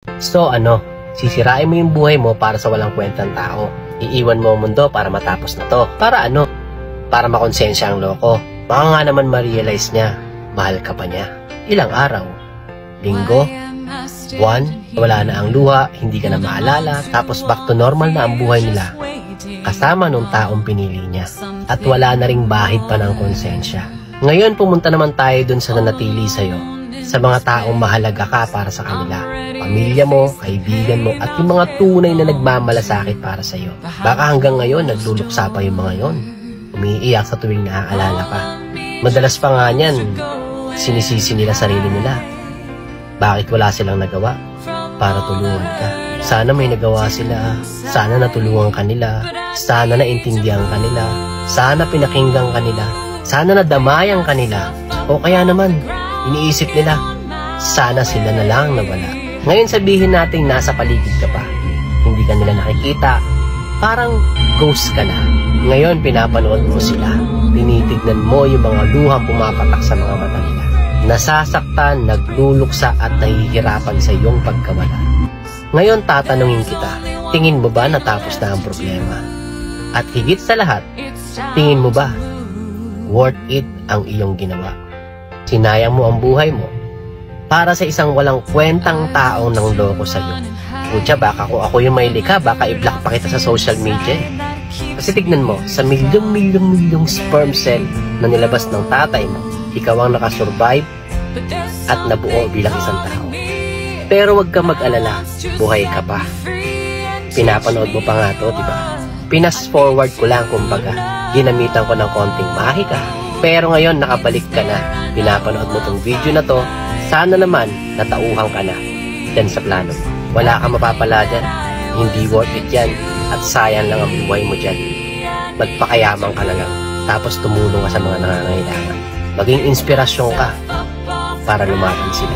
So ano, sisirain mo yung buhay mo para sa walang kwentang tao. Iiwan mo ang mundo para matapos na to. Para ano? Para makonsensya ang loko. Baka nga naman ma-realize niya, mahal ka pa niya. Ilang araw? Linggo? Buwan? Wala na ang luha, hindi ka na maalala, tapos back to normal na ang buhay nila. Kasama nung taong pinili niya. At wala na ring bahid pa ng konsensya. Ngayon pumunta naman tayo dun sa nanatili sa'yo. Sa mga taong mahalaga ka para sa kanila. Pamilya mo, kaibigan mo, at yung mga tunay na nagmamalasakit para sa'yo. Baka hanggang ngayon nagluluksa pa yung mga yon. Umiiyak sa tuwing naaalala ka. Madalas pa nga niyan, sinisisi nila sarili nila. Bakit wala silang nagawa para tulungan ka? Sana may nagawa sila. Sana natulungan ka nila. Sana naintindihan ka nila. Sana pinakinggan ka nila. Sana nadamayan ka nila. O kaya naman, iniisip nila, sana sila na lang nawala. Ngayon sabihin natin nasa paligid ka pa. Hindi ka nila nakikita. Parang ghost ka na. Ngayon pinapanood mo sila. Tinitignan mo yung mga luhang pumapatak sa mga mata nila. Nasasaktan, nagluluksa at nahihirapan sa iyong pagkawala. Ngayon tatanungin kita, tingin mo ba natapos na ang problema? At higit sa lahat, tingin mo ba worth it ang iyong ginawa? Sinayang mo ang buhay mo para sa isang walang kwentang taong nang loko sa iyo. Kutya, baka kung ako yung may likha, baka i-block pa kita sa social media. Kasi tignan mo, sa milyong sperm cell na nilabas ng tatay mo, ikaw ang nakasurvive at nabuo bilang isang tao. Pero wag ka mag-alala, buhay ka pa. Pinapanood mo pa nga to, diba? Pinas forward ko lang, kumbaga. Ginamitan ko ng konting mahika. Pero ngayon, nakabalik ka na. Pinapanood mo tong video na to. Sana naman, natauhan ka na. Yan sa plano. Wala kang mapapala dyan. Hindi worth it yan. At sayang lang ang buhay mo dyan. Magpakayaman ka na lang. Tapos tumulong ka sa mga nangangailangan. Maging inspirasyon ka para lumaban sila.